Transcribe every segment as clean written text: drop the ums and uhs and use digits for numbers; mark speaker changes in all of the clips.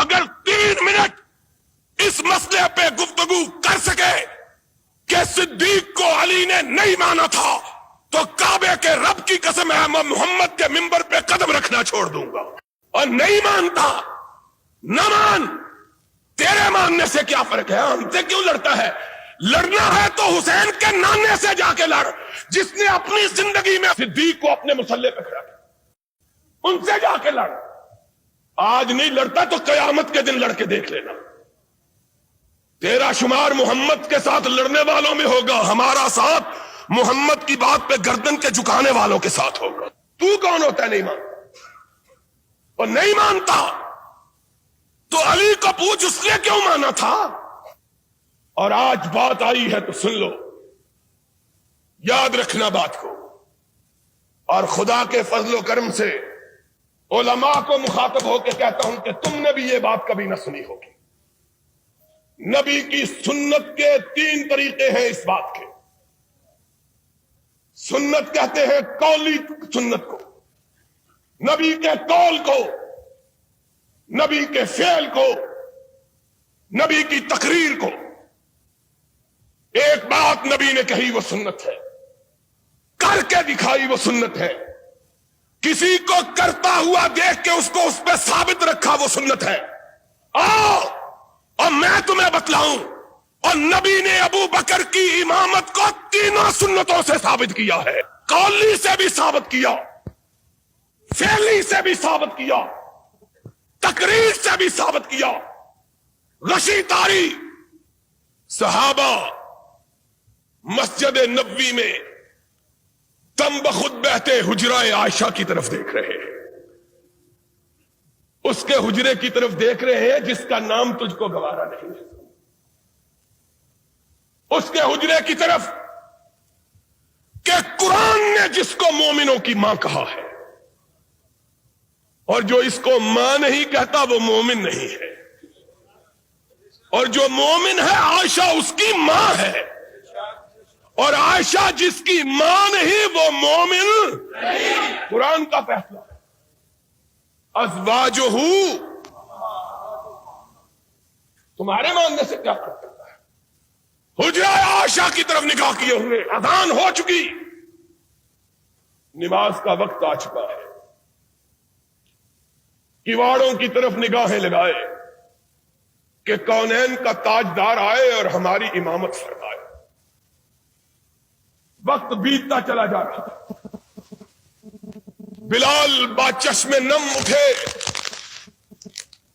Speaker 1: اگر 3 منٹ اس مسئلے پہ گفتگو کر سکے کہ صدیق کو علی نے نہیں مانا تھا تو کعبے کے رب کی قسم ہے میں محمد کے منبر پہ قدم رکھنا چھوڑ دوں گا. اور نہیں مانتا نہ مان, تیرے ماننے سے کیا فرق ہے؟ ہم سے کیوں لڑتا ہے؟ لڑنا ہے تو حسین کے نانے سے جا کے لڑ, جس نے اپنی زندگی میں صدیق کو اپنے مسلح پہ کھڑا کیا, ان سے جا کے لڑ. آج نہیں لڑتا تو قیامت کے دن لڑ کے دیکھ لینا. تیرا شمار محمد کے ساتھ لڑنے والوں میں ہوگا, ہمارا ساتھ محمد کی بات پہ گردن کے جھکانے والوں کے ساتھ ہوگا. تو کون ہوتا ہے نہیں مانتا؟ اور نہیں مانتا تو علی کو پوچھ اس نے کیوں مانا تھا. اور آج بات آئی ہے تو سن لو, یاد رکھنا بات کو. اور خدا کے فضل و کرم سے علماء کو مخاطب ہو کے کہتا ہوں کہ تم نے بھی یہ بات کبھی نہ سنی ہوگی. نبی کی سنت کے 3 طریقے ہیں اس بات کے. سنت کہتے ہیں قولی سنت کو, نبی کے قول کو, نبی کے فعل کو, نبی کی تقریر کو. ایک بات نبی نے کہی وہ سنت ہے, کر کے دکھائی وہ سنت ہے, کسی کو کرتا ہوا دیکھ کے اس کو اس پہ ثابت رکھا وہ سنت ہے. آؤ اور میں تمہیں بتلاؤں, اور نبی نے ابو بکر کی امامت کو 3 سنتوں سے ثابت کیا ہے. قولی سے بھی ثابت کیا, فعلی سے بھی ثابت کیا, تقریر سے بھی ثابت کیا. غشی تاری صحابہ مسجد نبوی میں دم بخود بہتے حجرہ عائشہ کی طرف دیکھ رہے ہیں. اس کے حجرے کی طرف دیکھ رہے ہیں جس کا نام تجھ کو گوارا نہیں ہے. اس کے حجرے کی طرف کہ قرآن نے جس کو مومنوں کی ماں کہا ہے, اور جو اس کو ماں نہیں کہتا وہ مومن نہیں ہے, اور جو مومن ہے عائشہ اس کی ماں ہے, اور عائشہ جس کی ماں نہیں وہ مومن نہیں. قرآن کا فیصلہ ہے. ازواجہ تمہارے ماننے سے کیا فرق کرتا ہے؟ حجرہ عائشہ کی طرف نگاہ کیے ہوئے, اذان ہو چکی, نماز کا وقت آ چکا ہے, کواڑوں کی طرف نگاہیں لگائے کہ کونین کا تاجدار آئے اور ہماری امامت فرمائے. وقت بیتتا چلا جا رہا تھا. بلال با چشم نم اٹھے,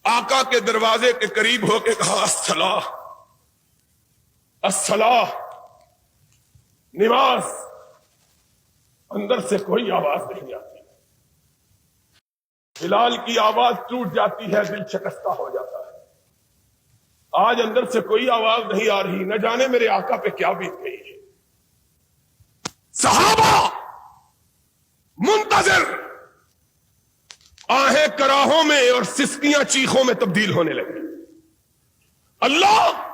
Speaker 1: آقا کے دروازے کے قریب ہو کے کہا الصلاۃ الصلاۃ, نماز. اندر سے کوئی آواز نہیں آتی. بلال کی آواز ٹوٹ جاتی ہے, دل شکستہ ہو جاتا ہے. آج اندر سے کوئی آواز نہیں آ رہی, نہ جانے میرے آقا پہ کیا بیت گئی ہے. صحابہ منتظر, آہیں کراہوں میں اور سسکیاں چیخوں میں تبدیل ہونے لگی. اللہ,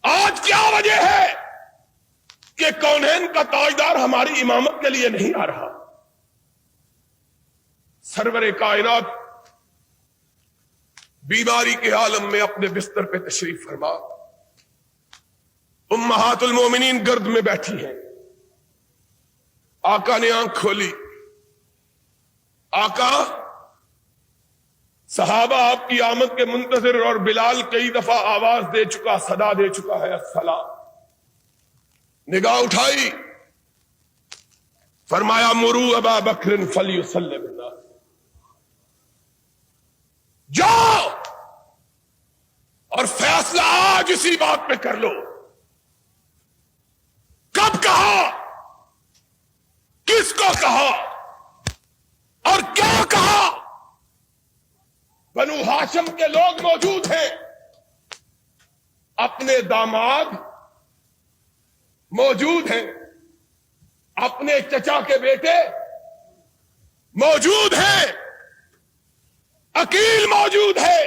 Speaker 1: آج کیا وجہ ہے کہ کونین کا تاجدار ہماری امامت کے لیے نہیں آ رہا؟ سرور کائنات بیماری کے عالم میں اپنے بستر پہ تشریف فرما, امہات المومنین گرد میں بیٹھی ہیں. آقا نے آنکھ کھولی. آقا, صحابہ آپ کی آمد کے منتظر, اور بلال کئی دفعہ آواز دے چکا, صدا دے چکا ہے الصلاۃ. نگاہ اٹھائی, فرمایا مروا ابا بکر فلیصلی بالناس, جاؤ اور فیصلہ آج اسی بات پہ کر لو. کب کہا, کس کو کہا اور کیا کہا؟ بنو ہاشم کے لوگ موجود ہیں, اپنے داماد موجود ہیں, اپنے چچا کے بیٹے موجود ہیں, عقیل موجود ہے,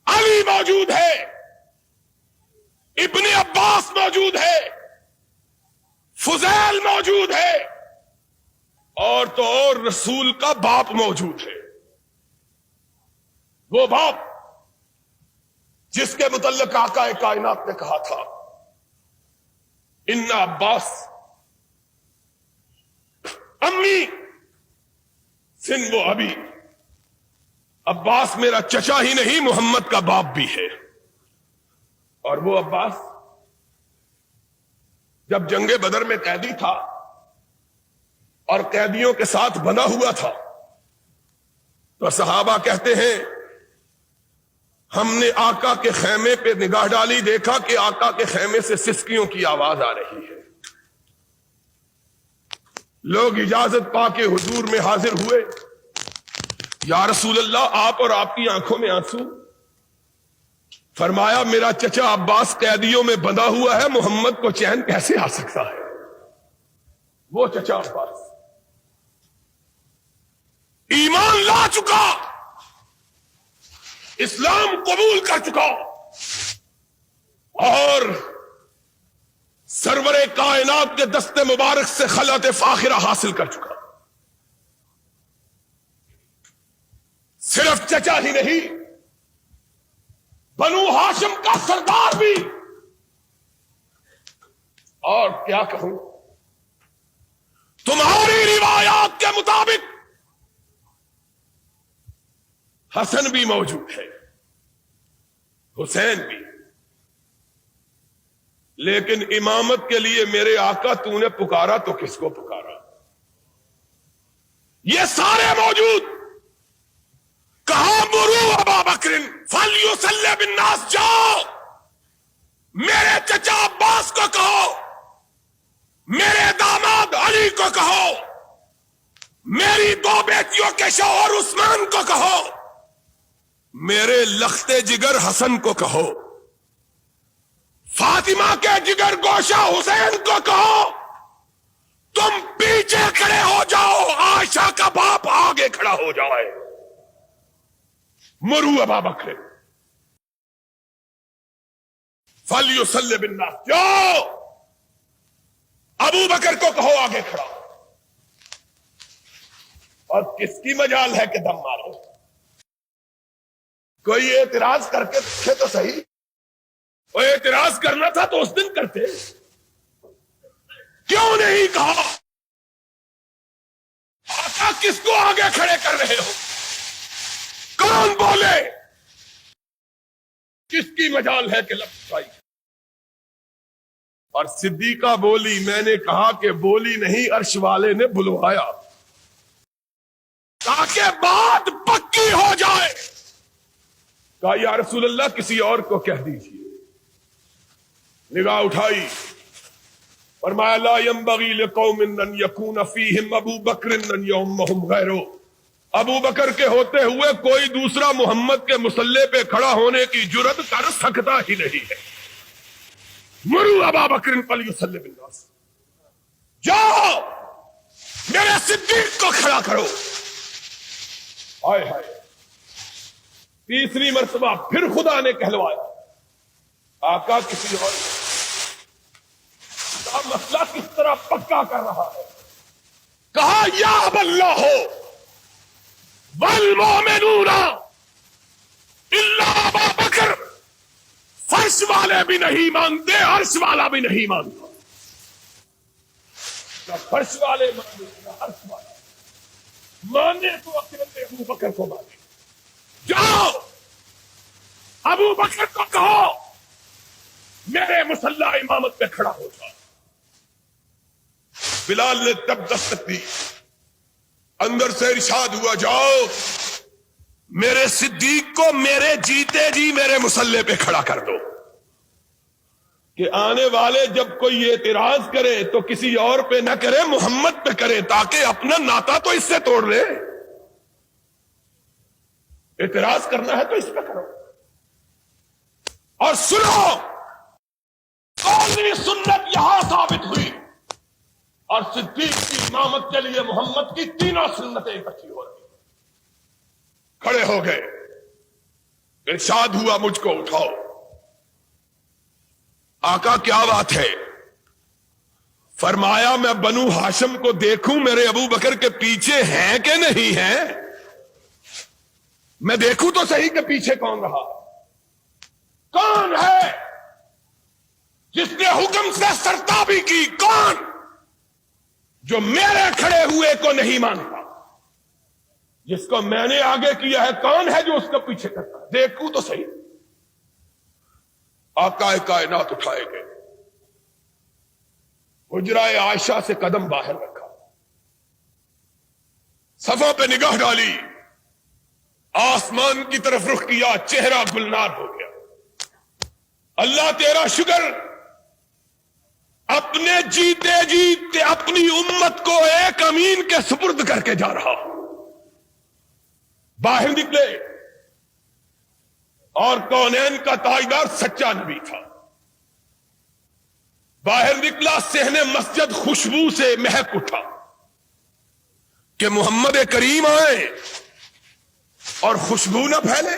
Speaker 1: علی موجود ہے, ابن عباس موجود ہے, فضیل موجود ہے, اور تو اور رسول کا باپ موجود ہے. وہ باپ جس کے متعلق آقا کائنات نے کہا تھا ان عباس امی سن وہ ابھی، عباس میرا چچا ہی نہیں محمد کا باپ بھی ہے۔ اور وہ عباس جب جنگ بدر میں قیدی تھا اور قیدیوں کے ساتھ بندھا ہوا تھا تو صحابہ کہتے ہیں ہم نے آقا کے خیمے پہ نگاہ ڈالی، دیکھا کہ آقا کے خیمے سے سسکیوں کی آواز آ رہی ہے۔ لوگ اجازت پا کے حضور میں حاضر ہوئے، یا رسول اللہ آپ اور آپ کی آنکھوں میں آنسو؟ فرمایا میرا چچا عباس قیدیوں میں بندھا ہوا ہے، محمد کو چین کیسے آ سکتا ہے؟ وہ چچا عباس ایمان لا چکا، اسلام قبول کر چکا اور سرور کائنات کے دست مبارک سے خلعت فاخرہ حاصل کر چکا۔ صرف چچا ہی نہیں، بنو ہاشم کا سردار بھی۔ اور کیا کہوں، تمہاری روایات کے مطابق حسن بھی موجود ہے، حسین بھی، لیکن امامت کے لیے میرے آقا تو نے پکارا تو کس کو پکارا؟ یہ سارے موجود۔ کہا مرو ابا بکر فلیصلی بالناس، جاؤ میرے چچا عباس کو کہو، میرے داماد علی کو کہو، میری دو بیٹیوں کے شوہر عثمان کو کہو، میرے لخت جگر حسن کو کہو، فاطمہ کے جگر گوشہ حسین کو کہو، تم پیچھے کھڑے ہو جاؤ، عائشہ کا باپ آگے کھڑا ہو جائے۔ مرو ابا بکر فلیصلی بالناس، جاؤ ابو بکر کو کہو آگے کھڑا۔ اور کس کی مجال ہے کہ دم مارو؟ کوئی اعتراض کر کے دیکھے تو صحیح۔ وہ اعتراض کرنا تھا تو اس دن کرتے، کیوں نہیں کہا؟ آقا کس کو آگے کھڑے کر رہے ہو؟ کون بولے؟ کس کی مجال ہے کہ لفظ آئی؟ اور صدیقہ بولی، میں نے کہا کہ بولی نہیں، عرش والے نے بلوایا تاکہ بات پکی ہو جائے۔ کہا یا رسول اللہ کسی اور کو کہہ دیجیے۔ نگاہ اٹھائی، فرمایا لا ينبغي لقوم ان يكون فيهم ابو بکر ان يؤمهم غيره، ابو بکر کے ہوتے ہوئے کوئی دوسرا محمد کے مصلی پہ کھڑا ہونے کی جرت کر سکتا ہی نہیں ہے۔ مرو ابا بکر فلیصلی بالناس، جاؤ میرے صدیق کو کھڑا کرو۔ ہائے ہائے، تیسری مرتبہ پھر خدا نے کہلوایا، آقا کسی اور کا مسئلہ کس طرح پکا کر رہا ہے۔ کہا یا اللہ ہو والمؤمنون الا ابا بکر، فرش والے بھی نہیں مانتے، عرش والا بھی نہیں مانتا، نہ فرش والے مانے نہ عرش والا مانے تو اکیلے ابو بکر کو مانے۔ جاؤ ابو بکر کو کہو میرے مصلی امامت پہ کھڑا ہو جاؤ۔ بلال نے تب دستک دی، اندر سے ارشاد ہوا جاؤ میرے صدیق کو میرے جیتے جی میرے مصلی پہ کھڑا کر دو، کہ آنے والے جب کوئی اعتراض کرے تو کسی اور پہ نہ کرے، محمد پہ کرے، تاکہ اپنا ناتا تو اس سے توڑ لے۔ اعتراض کرنا ہے تو اس پہ کرو۔ اور سنو، قومی سنت یہاں ثابت ہوئی، اور صدیق کی امامت کے لیے محمد کی تینوں سنتیں اکٹھی ہو رہی۔ کھڑے ہو گئے، ارشاد ہوا مجھ کو اٹھاؤ۔ آقا کیا بات ہے؟ فرمایا میں بنو ہاشم کو دیکھوں میرے ابو بکر کے پیچھے ہیں کہ نہیں ہیں؟ میں دیکھوں تو صحیح کہ پیچھے کون رہا، کون ہے جس نے حکم سے سرتابی کی، کون جو میرے کھڑے ہوئے کو نہیں مانتا، جس کو میں نے آگے کیا ہے کون ہے جو اس کو پیچھے کرتا ہے؟ دیکھوں تو صحیح۔ آقا کائنات اٹھائے گئے، حجرہ عائشہ سے قدم باہر رکھا، صفوں پہ نگاہ ڈالی، آسمان کی طرف رخ کیا، چہرہ گلنار ہو گیا۔ اللہ تیرا شکر، اپنے جیتے جیتے اپنی امت کو ایک امین کے سپرد کر کے جا رہا۔ باہر نکلے اور کونین کا تاجدار سچا نبی تھا۔ باہر نکلا، صحن مسجد خوشبو سے مہک اٹھا کہ محمد کریم آئے اور خوشبو نہ پھیلے۔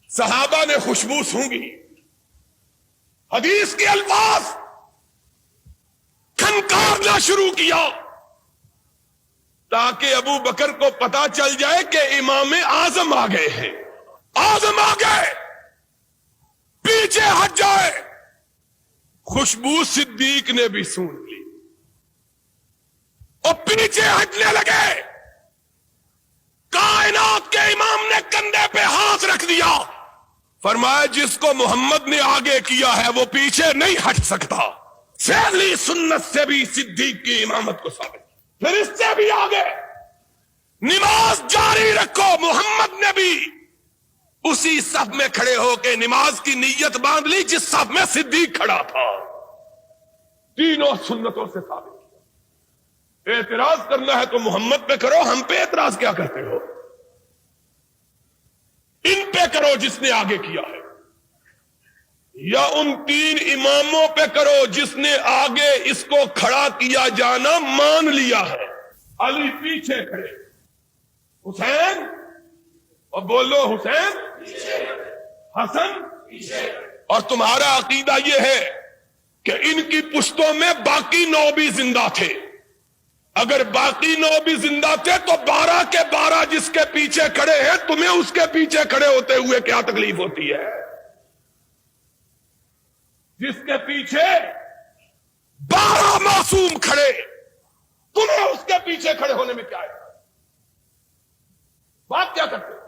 Speaker 1: صحابہ نے خوشبو سونگی، حدیث کے الفاظ کھنکارنا شروع کیا تاکہ ابو بکر کو پتا چل جائے کہ امام اعظم آ گئے ہیں، اعظم آ گئے، پیچھے ہٹ جائے۔ خوشبو صدیق نے بھی سون لی اور پیچھے ہٹنے لگے۔ کائنات کے امام نے کندھے پہ ہاتھ رکھ دیا، فرمایا جس کو محمد نے آگے کیا ہے وہ پیچھے نہیں ہٹ سکتا۔ فعلی سنت سے بھی صدیق کی امامت کو ثابت، پھر اس سے بھی آگے نماز جاری رکھو۔ محمد نے بھی اسی صف میں کھڑے ہو کے نماز کی نیت باندھ لی جس صف میں صدیق کھڑا تھا۔ تینوں سنتوں سے ثابت کیا۔ اعتراض کرنا ہے تو محمد پہ کرو، ہم پہ اعتراض کیا کرتے ہو؟ ان پہ کرو جس نے آگے کیا ہے، یا ان تین اماموں پہ کرو جس نے آگے اس کو کھڑا کیا جانا مان لیا ہے۔ علی پیچھے کھڑے، حسین، اور بولو حسین، حسن، اور تمہارا عقیدہ یہ ہے کہ ان کی پشتوں میں باقی 9 بھی زندہ تھے۔ اگر باقی 9 بھی زندہ تھے تو 12 کے 12 جس کے پیچھے کھڑے ہیں، تمہیں اس کے پیچھے کھڑے ہوتے ہوئے کیا تکلیف ہوتی ہے؟ جس کے پیچھے 12 معصوم کھڑے، تمہیں اس کے پیچھے کھڑے ہونے میں کیا ہے؟ بات کیا کرتے ہو؟